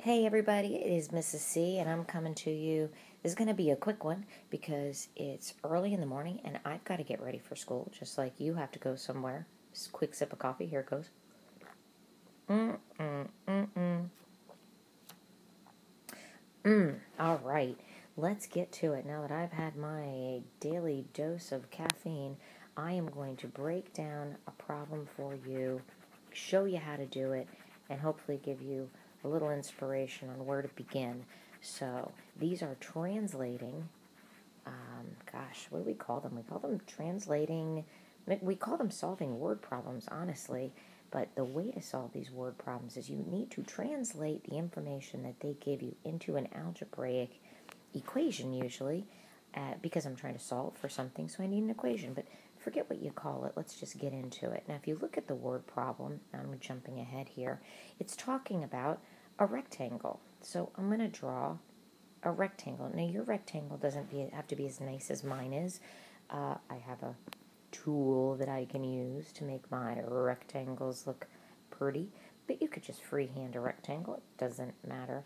Hey everybody, it is Mrs. C, and I'm coming to you. This is going to be a quick one because it's early in the morning and I've got to get ready for school, just like you have to go somewhere. Just a quick sip of coffee. Here it goes. All right, let's get to it. Now that I've had my daily dose of caffeine, I am going to break down a problem for you, show you how to do it, and hopefully give you a little inspiration on where to begin. So these are translating. What do we call them? We call them translating. We call them solving word problems, honestly. But the way to solve these word problems is you need to translate the information that they give you into an algebraic equation, usually, because I'm trying to solve for something, so I need an equation. But forget what you call it. Let's just get into it. Now, if you look at the word problem, I'm jumping ahead here, it's talking about a rectangle. So I'm going to draw a rectangle. Now, your rectangle doesn't have to be as nice as mine is. I have a tool that I can use to make my rectangles look pretty, but you could just freehand a rectangle. It doesn't matter.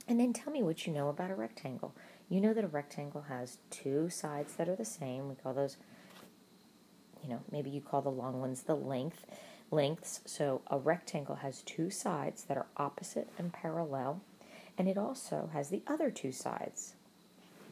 And then tell me what you know about a rectangle. You know that a rectangle has two sides that are the same. We call those, maybe you call the long ones the lengths. So a rectangle has two sides that are opposite and parallel, and it also has the other two sides,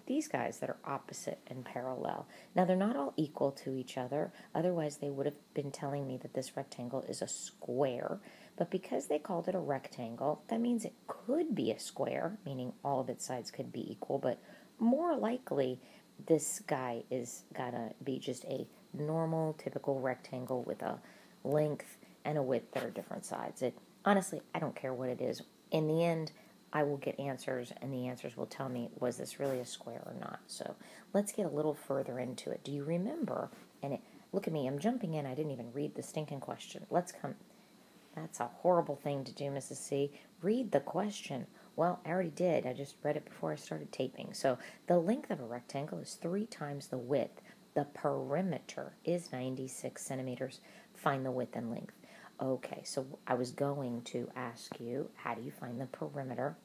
these guys that are opposite and parallel. Now, they're not all equal to each other. Otherwise, they would have been telling me that this rectangle is a square. But because they called it a rectangle, that means it could be a square, meaning all of its sides could be equal. But more likely, this guy is going to be just a normal, typical rectangle with a length and a width that are different sides. Honestly, I don't care what it is. In the end, I will get answers, and the answers will tell me, was this really a square or not? So let's get a little further into it. Do you remember? Look at me, I'm jumping in. I didn't even read the stinking question. That's a horrible thing to do, Mrs. C. Read the question. Well, I already did. I just read it before I started taping. So the length of a rectangle is 3 times the width. The perimeter is 96 centimeters. Find the width and length. Okay, so I was going to ask you, how do you find the perimeter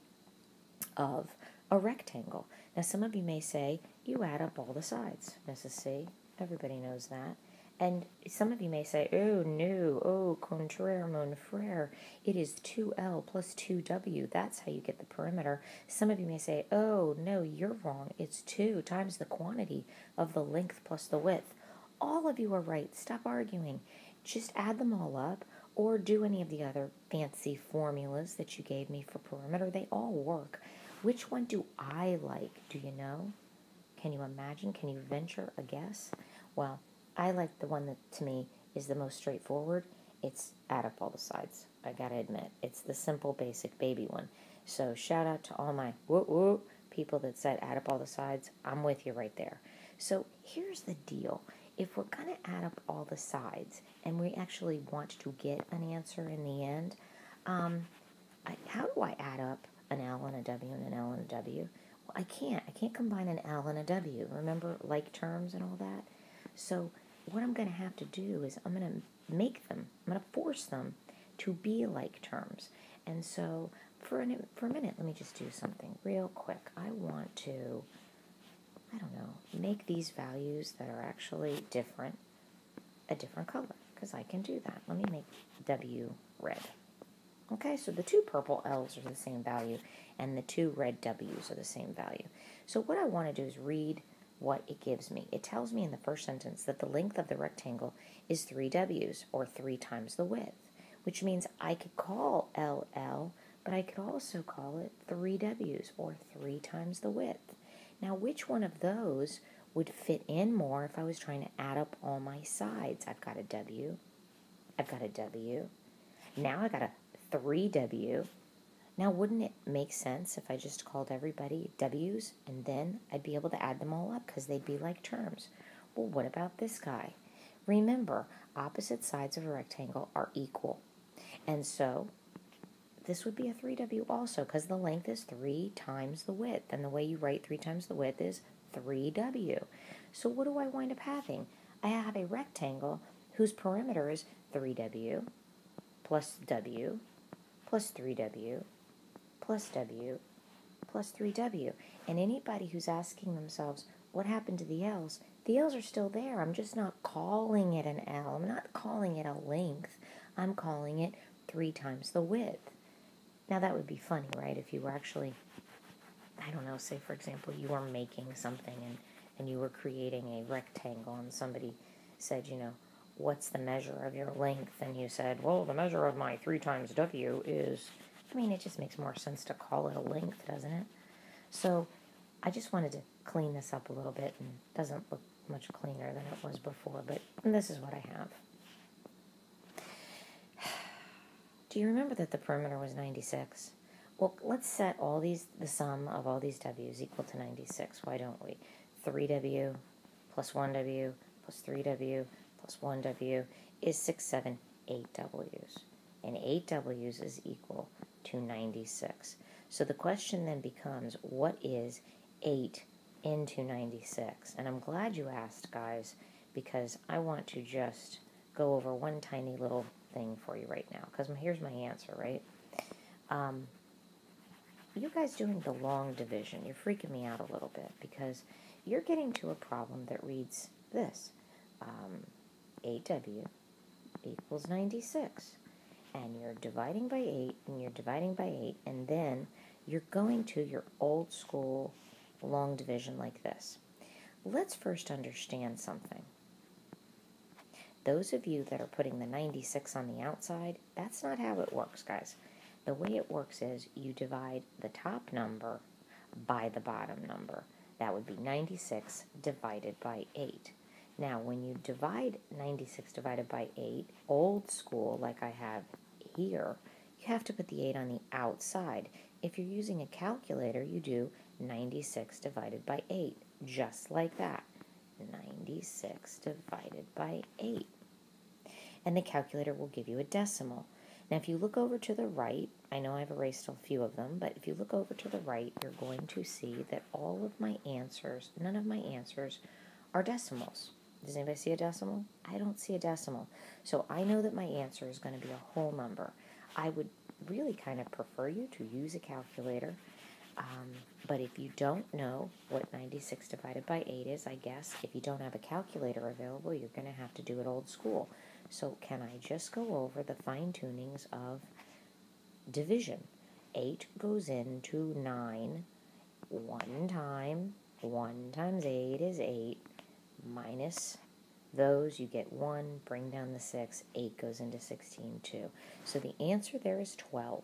of a rectangle? Now, some of you may say, you add up all the sides, Mrs. C. Everybody knows that. And some of you may say, oh, no, oh, contraire, mon frere. It is 2L plus 2W. That's how you get the perimeter. Some of you may say, oh, no, you're wrong. It's 2 times the quantity of the length plus the width. All of you are right. Stop arguing. Just add them all up, or do any of the other fancy formulas that you gave me for perimeter. They all work. Which one do I like? Do you know? Can you imagine? Can you venture a guess? Well, I like the one that, to me, is the most straightforward. It's add up all the sides. I gotta admit, it's the simple, basic baby one. So shout out to all my woo people that said add up all the sides. I'm with you right there. So here's the deal. If we're going to add up all the sides and we actually want to get an answer in the end, how do I add up an L and a W and an L and a W? Well, I can't. I can't combine an L and a W. Remember, like terms and all that? So what I'm going to have to do is I'm going to make them, I'm going to force them to be like terms. And so for a minute, let me just do something real quick. I want to, make these values that are actually different a different color, because I can do that. Let me make W red. Okay, so the 2 purple L's are the same value, and the 2 red W's are the same value. So what I want to do is read what it gives me. It tells me in the first sentence that the length of the rectangle is 3 W's, or 3 times the width, which means I could call LL, but I could also call it 3 W's, or 3 times the width. Now, which one of those would fit in more if I was trying to add up all my sides? I've got a W. I've got a W. Now I got a 3W. Now, wouldn't it make sense if I just called everybody W's, and then I'd be able to add them all up because they'd be like terms? Well, what about this guy? Remember, opposite sides of a rectangle are equal. And so this would be a 3W also, because the length is 3 times the width. And the way you write 3 times the width is 3W. So what do I wind up having? I have a rectangle whose perimeter is 3W plus W plus 3W plus W plus 3W. And anybody who's asking themselves, what happened to the L's are still there. I'm just not calling it an L. I'm not calling it a length. I'm calling it 3 times the width. Now that would be funny, right? If you were actually, I don't know, say for example, you were making something and you were creating a rectangle and somebody said, what's the measure of your length? And you said, well, the measure of my 3 times W is, it just makes more sense to call it a length, doesn't it? So I just wanted to clean this up a little bit, and it doesn't look much cleaner than it was before, but this is what I have. Do you remember that the perimeter was 96? Well, let's set the sum of all these W's equal to 96. Why don't we? 3W plus 1W plus 3W plus 1W is 6, 7, 8 W's. And 8 W's is equal to 96. So the question then becomes, what is 8 into 96? And I'm glad you asked, guys, because I want to just go over one tiny little thing for you right now, because here's my answer, right? You guys doing the long division, you're freaking me out a little bit, because you're getting to a problem that reads this. 8W equals 96. And you're dividing by 8, and you're dividing by 8, and then you're going to your old school long division like this. Let's first understand something. Those of you that are putting the 96 on the outside, that's not how it works, guys. The way it works is you divide the top number by the bottom number. That would be 96 divided by 8. Now, when you divide 96 divided by 8, old school, like I have here, you have to put the 8 on the outside. If you're using a calculator, you do 96 divided by 8, just like that. 96 divided by 8. And the calculator will give you a decimal. Now, if you look over to the right, I know I've erased a few of them, but if you look over to the right, you're going to see that all of my answers, none of my answers are decimals. Does anybody see a decimal? I don't see a decimal. So I know that my answer is going to be a whole number. I would really kind of prefer you to use a calculator. But if you don't know what 96 divided by 8 is, I guess, if you don't have a calculator available, you're going to have to do it old school. So can I just go over the fine-tunings of division? 8 goes into 9 one time. 1 times 8 is 8. Minus those, you get 1. Bring down the 6. 8 goes into 16 too. So the answer there is 12.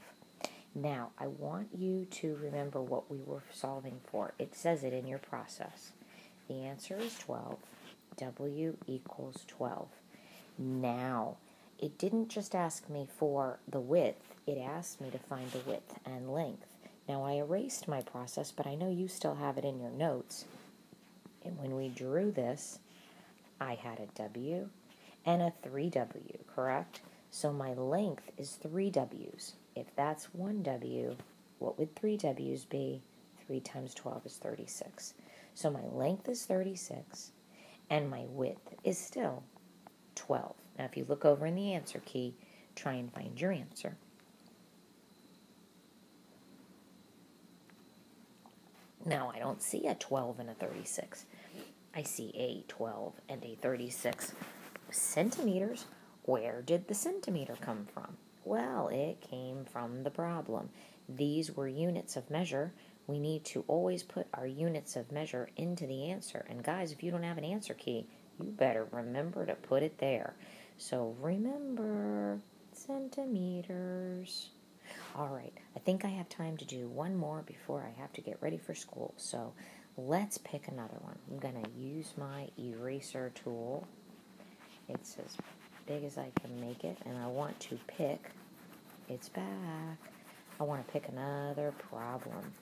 Now, I want you to remember what we were solving for. It says it in your process. The answer is 12. W equals 12. Now, it didn't just ask me for the width. It asked me to find the width and length. Now, I erased my process, but I know you still have it in your notes. And when we drew this, I had a W and a 3W, correct? So my length is 3 W's. If that's 1 W, what would 3 W's be? 3 times 12 is 36. So my length is 36, and my width is still 12. Now, if you look over in the answer key, try and find your answer. Now, I don't see a 12 and a 36. I see a 12 and a 36 centimeters. Where did the centimeter come from? Well, it came from the problem. These were units of measure. We need to always put our units of measure into the answer. And guys, if you don't have an answer key, you better remember to put it there. So remember, centimeters. All right, I think I have time to do one more before I have to get ready for school. So let's pick another one. I'm going to use my eraser tool. It's as big as I can make it, and I want to pick, it's back, I want to pick another problem.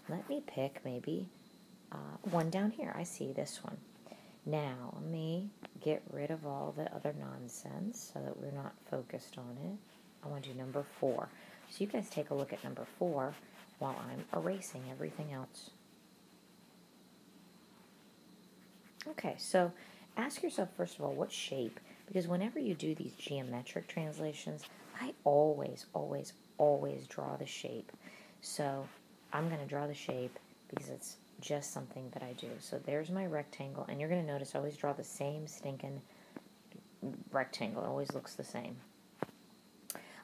Let me pick maybe one down here. I see this one. Now, let me get rid of all the other nonsense so that we're not focused on it. I want to do number 4. So you guys take a look at number 4 while I'm erasing everything else. Okay, so ask yourself, first of all, what shape? Because whenever you do these geometric translations, I always draw the shape. So I'm going to draw the shape because it's just something that I do. So there's my rectangle, and you're going to notice I always draw the same stinking rectangle. It always looks the same.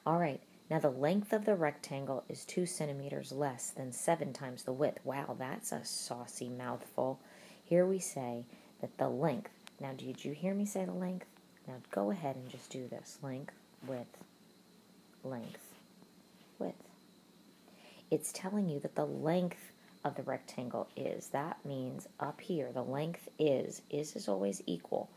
All right, now the length of the rectangle is 2 centimeters less than 7 times the width. Wow, that's a saucy mouthful. Here we say that the length, now did you hear me say the length? Now go ahead and just do this. Length, width, length, width. It's telling you that the length of the rectangle is. That means up here, the length is always equal.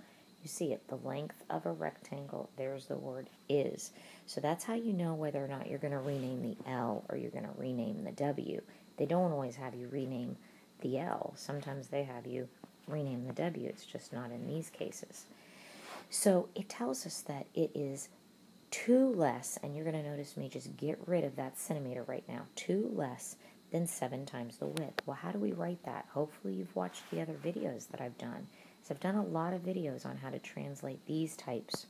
You see it, the length of a rectangle, there's the word is. So that's how you know whether or not you're going to rename the L or you're going to rename the W. They don't always have you rename the L. Sometimes they have you rename the W. It's just not in these cases. So it tells us that it is 2 less, and you're going to notice me just get rid of that centimeter right now, 2 less than 7 times the width. Well, how do we write that? Hopefully you've watched the other videos that I've done. So I've done a lot of videos on how to translate these types.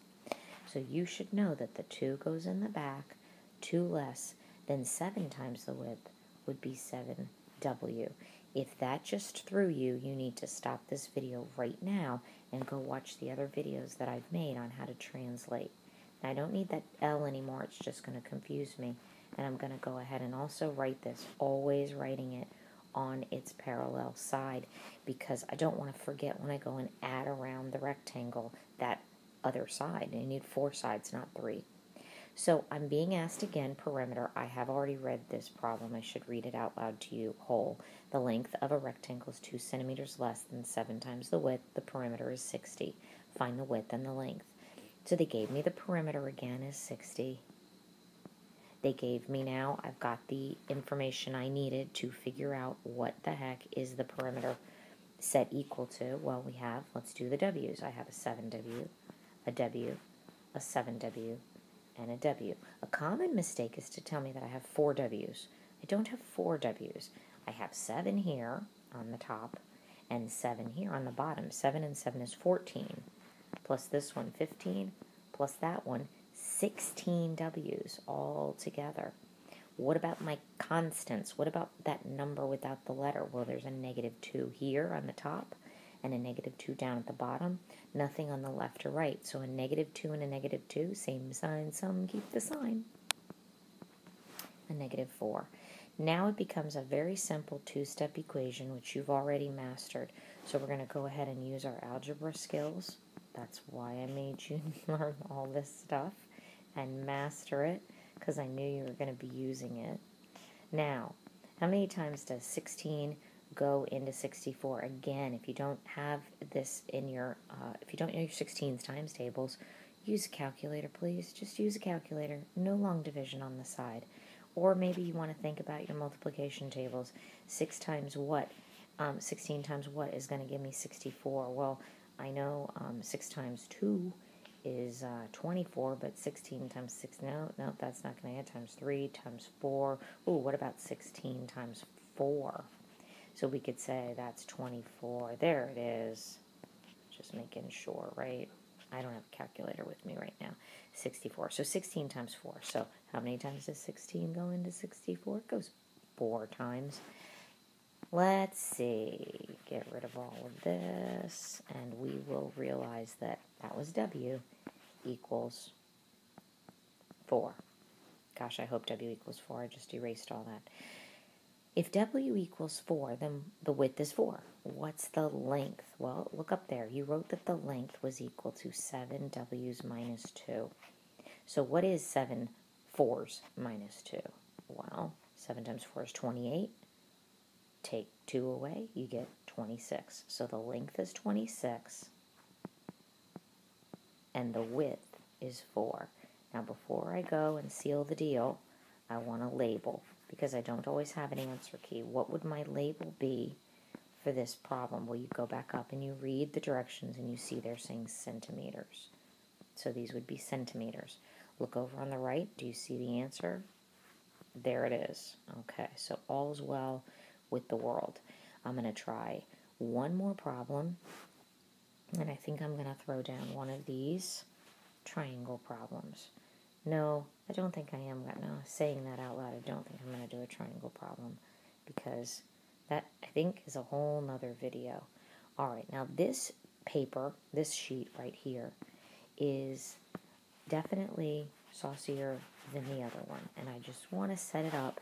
So you should know that the 2 goes in the back, 2 less than 7 times the width would be 7W. If that just threw you, you need to stop this video right now and go watch the other videos that I've made on how to translate. Now, I don't need that L anymore, it's just going to confuse me. And I'm going to go ahead and also write this, always writing it on its parallel side, because I don't want to forget when I go and add around the rectangle that other side. I need 4 sides, not 3. So I'm being asked again, perimeter. I have already read this problem. I should read it out loud to you whole. The length of a rectangle is 2 centimeters less than 7 times the width. The perimeter is 60. Find the width and the length. So they gave me the perimeter again is 60. They gave me now, I've got the information I needed to figure out what the heck is the perimeter set equal to. Well, we have, let's do the W's. I have a 7W, a W, a 7W, and a W. A common mistake is to tell me that I have 4 W's. I don't have 4 W's. I have 7 here on the top and 7 here on the bottom. 7 and 7 is 14. Plus this one, 15, plus that one, 16 W's all together. What about my constants? What about that number without the letter? Well, there's a -2 here on the top and a -2 down at the bottom. Nothing on the left or right. So a -2 and a -2, same sign, some keep the sign. A -4. Now it becomes a very simple 2-step equation, which you've already mastered. So we're going to go ahead and use our algebra skills. That's why I made you learn all this stuff and master it, because I knew you were going to be using it. Now, how many times does 16 go into 64? Again, if you don't have this in your, if you don't know your 16s times tables, use a calculator, please. Just use a calculator. No long division on the side. Or maybe you want to think about your multiplication tables. 6 times what? 16 times what is going to give me 64? Well, I know 6 times 2 is 24, but 16 times 6, no, that's not going to add. Times 3, times 4. Ooh, what about 16 times 4? So we could say that's 24. There it is. Just making sure, right? I don't have a calculator with me right now. 64. So 16 times 4. So how many times does 16 go into 64? It goes 4 times. Let's see, get rid of all of this, and we will realize that that was W equals 4. Gosh, I hope W equals 4. I just erased all that. If W equals 4, then the width is 4. What's the length? Well, look up there. You wrote that the length was equal to 7 W's minus 2. So what is 7 4's minus 2? Well, 7 times 4 is 28. Take 2 away, you get 26. So the length is 26, and the width is 4. Now before I go and seal the deal, I want a label, because I don't always have an answer key. What would my label be for this problem? Well, you go back up and you read the directions, and you see they're saying centimeters. So these would be centimeters. Look over on the right. Do you see the answer? There it is. Okay, so all's well with the world. I'm going to try one more problem, and I think I'm going to throw down one of these triangle problems. No, I don't think I am saying that out loud. I don't think I'm going to do a triangle problem because that, I think, is a whole nother video. All right, now this paper, this sheet right here, is definitely saucier than the other one. And I just want to set it up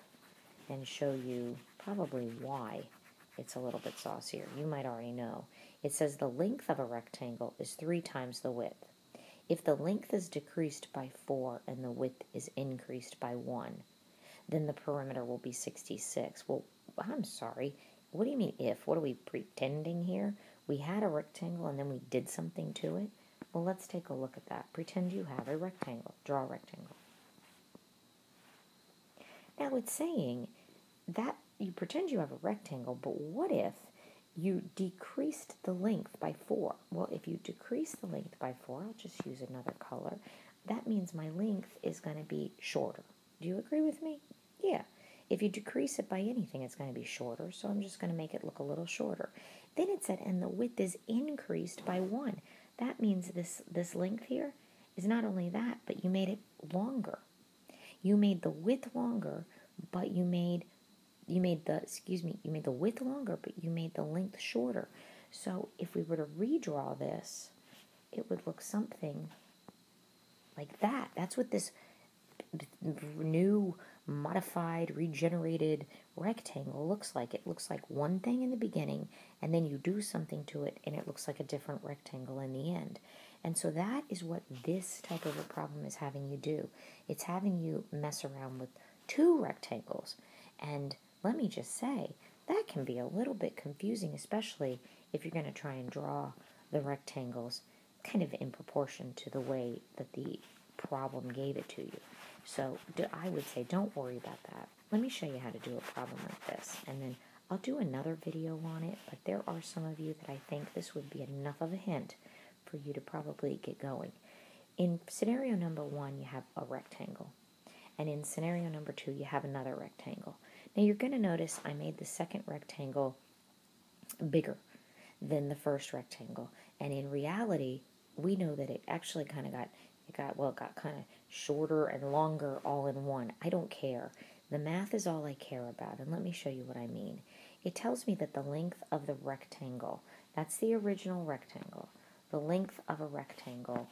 and show you probably why it's a little bit saucier. You might already know. It says the length of a rectangle is 3 times the width. If the length is decreased by 4 and the width is increased by 1, then the perimeter will be 66. Well, I'm sorry. What do you mean if? What are we pretending here? We had a rectangle and then we did something to it? Well, let's take a look at that. Pretend you have a rectangle. Draw a rectangle. Now it's saying that you pretend you have a rectangle, but what if you decreased the length by 4? Well, if you decrease the length by 4, I'll just use another color. That means my length is going to be shorter. Do you agree with me? Yeah. If you decrease it by anything, it's going to be shorter, so I'm just going to make it look a little shorter. Then it said, and the width is increased by 1. That means this length here is not only that, but you made it longer. You made the width longer, but you made the width longer, but you made the length shorter. So if we were to redraw this, it would look something like that. That's what this new, modified, regenerated rectangle looks like. It looks like one thing in the beginning, and then you do something to it, and it looks like a different rectangle in the end. And so that is what this type of a problem is having you do. It's having you mess around with 2 rectangles. And let me just say, that can be a little bit confusing, especially if you're going to try and draw the rectangles kind of in proportion to the way that the problem gave it to you. So I would say don't worry about that. Let me show you how to do a problem like this, and then I'll do another video on it, but there are some of you that I think this would be enough of a hint for you to probably get going. In scenario number 1, you have a rectangle, and in scenario number 2, you have another rectangle. Now you're going to notice I made the second rectangle bigger than the first rectangle, and in reality, we know that it actually kind of got kind of shorter and longer all in one. I don't care. The math is all I care about, and let me show you what I mean. It tells me that the length of the rectangle, that's the original rectangle, the length of a rectangle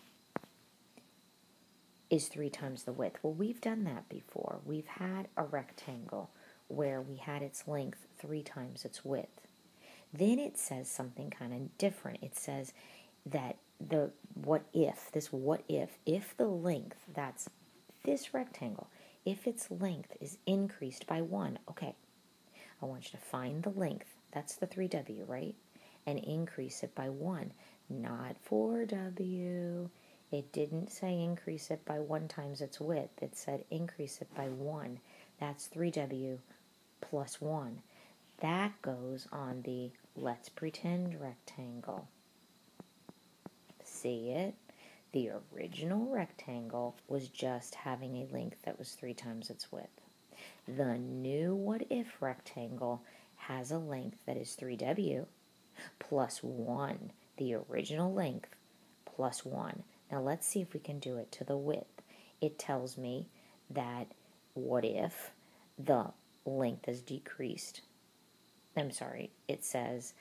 is 3 times the width. Well, we've done that before. We've had a rectangle where we had its length 3 times its width. Then it says something kind of different. It says that if the length, that's this rectangle, if its length is increased by 1, okay, I want you to find the length, that's the 3W, right? And increase it by 1, not 4W. It didn't say increase it by 1 times its width. It said increase it by 1. That's 3W plus 1. That goes on the let's pretend rectangle. See it? The original rectangle was just having a length that was 3 times its width. The new what if rectangle has a length that is 3W plus 1. The original length plus 1. Now let's see if we can do it to the width. It tells me that what if the length is decreased. I'm sorry, it says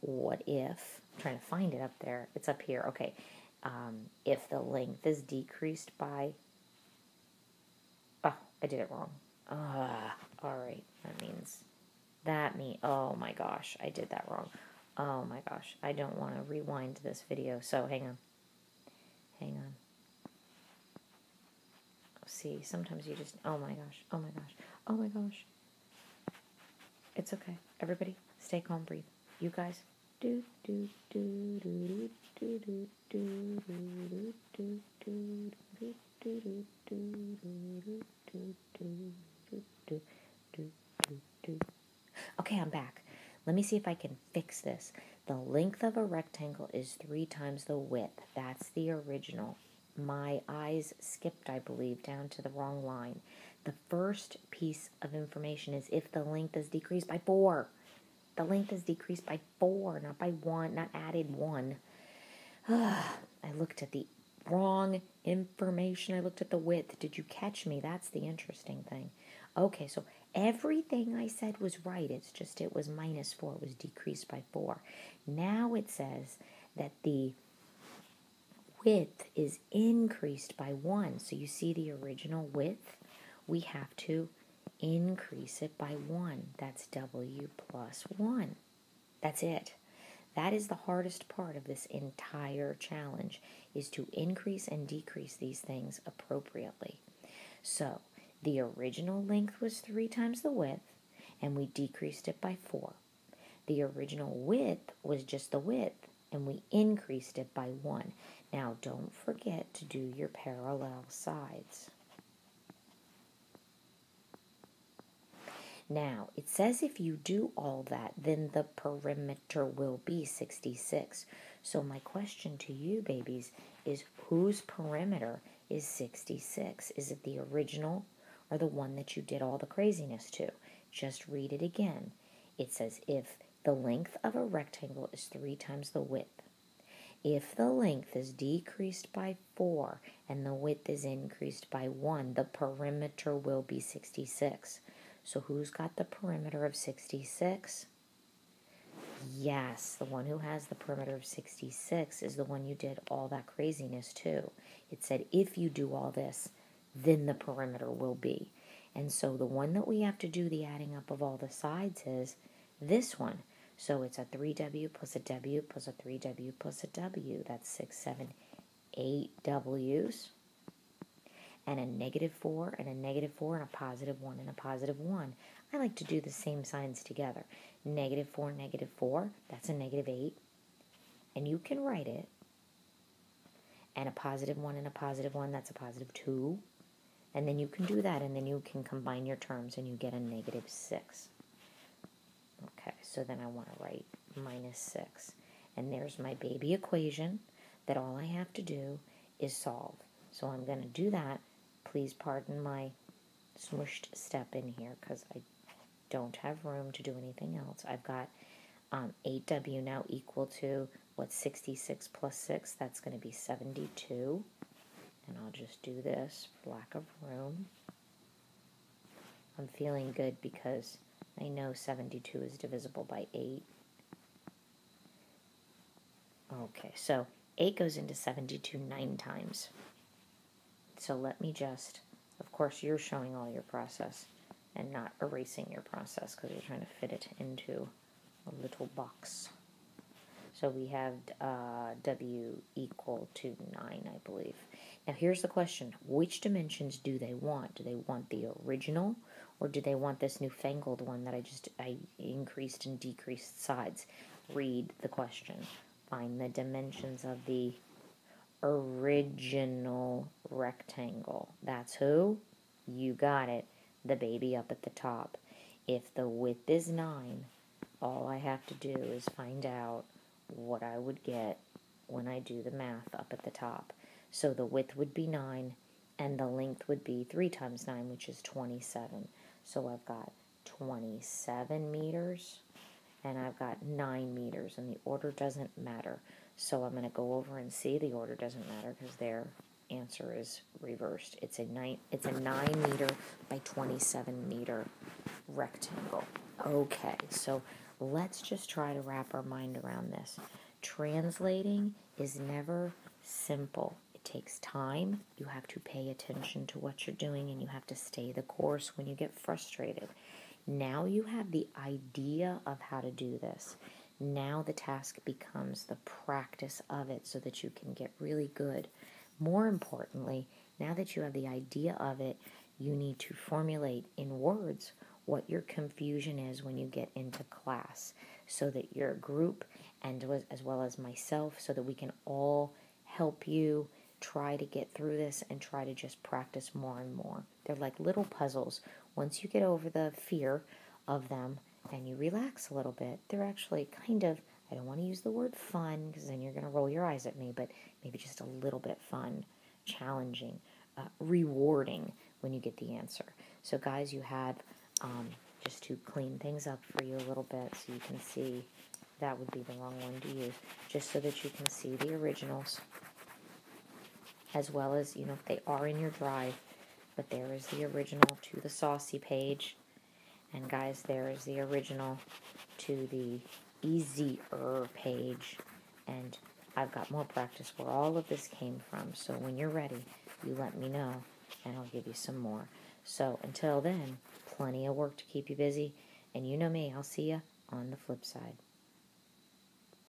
what if, I'm trying to find it up there, it's up here, okay, if the length is decreased by, oh, I did it wrong, alright, oh my gosh, I did that wrong, oh my gosh, I don't want to rewind this video, so hang on, see, sometimes you just, oh my gosh, it's okay, everybody, stay calm, breathe, you guys, Okay, I'm back. Let me see if I can fix this. The length of a rectangle is 3 times the width. That's the original. My eyes skipped, I believe, down to the wrong line. The first piece of information is if the length is decreased by 4. The length is decreased by 4, not by 1, not added 1. I looked at the Wrong information. I looked at the width. Did you catch me? That's the interesting thing. Okay, so everything I said was right. It's just it was -4. It was decreased by 4. Now it says that the width is increased by 1. So you see the original width? We have to increase it by 1. That's W plus 1. That's it. That is the hardest part of this entire challenge, is to increase and decrease these things appropriately. So the original length was 3 times the width, and we decreased it by 4. The original width was just the width, and we increased it by 1. Now don't forget to do your parallel sides. Now, it says if you do all that, then the perimeter will be 66. So my question to you, babies, is whose perimeter is 66? Is it the original or the one that you did all the craziness to? Just read it again. It says if the length of a rectangle is 3 times the width, if the length is decreased by 4 and the width is increased by 1, the perimeter will be 66. So who's got the perimeter of 66? Yes, the one who has the perimeter of 66 is the one you did all that craziness to. It said if you do all this, then the perimeter will be. And so the one that we have to do the adding up of all the sides is this one. So it's a 3W plus a W plus a 3W plus a W. That's 6, 7, 8 W's. And a -4 and a -4 and a +1 and a +1. I like to do the same signs together. -4, -4, that's a -8. And you can write it. And a +1 and a +1, that's a +2. And then you can do that, and then you can combine your terms, and you get a -6. Okay, so then I want to write -6. And there's my baby equation that all I have to do is solve. So I'm going to do that. Please pardon my smushed step in here because I don't have room to do anything else. I've got 8W now equal to, 66 plus 6? That's going to be 72. And I'll just do this for lack of room. I'm feeling good because I know 72 is divisible by 8. Okay, so 8 goes into 72 9 times. So let me just, of course, you're showing all your process and not erasing your process because you're trying to fit it into a little box. So we have W equal to 9, I believe. Now here's the question. Which dimensions do they want? Do they want the original or do they want this newfangled one that I increased and decreased sides? Read the question. Find the dimensions of the original rectangle. That's who? You got it. The baby up at the top. If the width is 9, all I have to do is find out what I would get when I do the math up at the top. So the width would be 9, and the length would be 3 times 9, which is 27. So I've got 27 meters, and I've got 9 meters, and the order doesn't matter. So I'm going to go over and see the order doesn't matter because their answer is reversed. It's a 9 meter by 27 meter rectangle. Okay, so let's just try to wrap our mind around this. Translating is never simple. It takes time. You have to pay attention to what you're doing, and you have to stay the course when you get frustrated. Now you have the idea of how to do this. Now the task becomes the practice of it so that you can get really good. More importantly, now that you have the idea of it, you need to formulate in words what your confusion is when you get into class so that your group and as well as myself so that we can all help you try to get through this and try to just practice more and more. They're like little puzzles. Once you get over the fear of them and you relax a little bit, they're actually kind of, I don't want to use the word fun because then you're going to roll your eyes at me, but maybe just a little bit fun, challenging, rewarding when you get the answer. So guys, you have, just to clean things up for you a little bit so you can see, that would be the wrong one to use, just so that you can see the originals. as well as, they are in your drive. But there is the original to the Saucy page. And guys, there is the original to the Easier page. And I've got more practice where all of this came from. So when you're ready, you let me know, and I'll give you some more. So until then, plenty of work to keep you busy. And you know me, I'll see you on the flip side.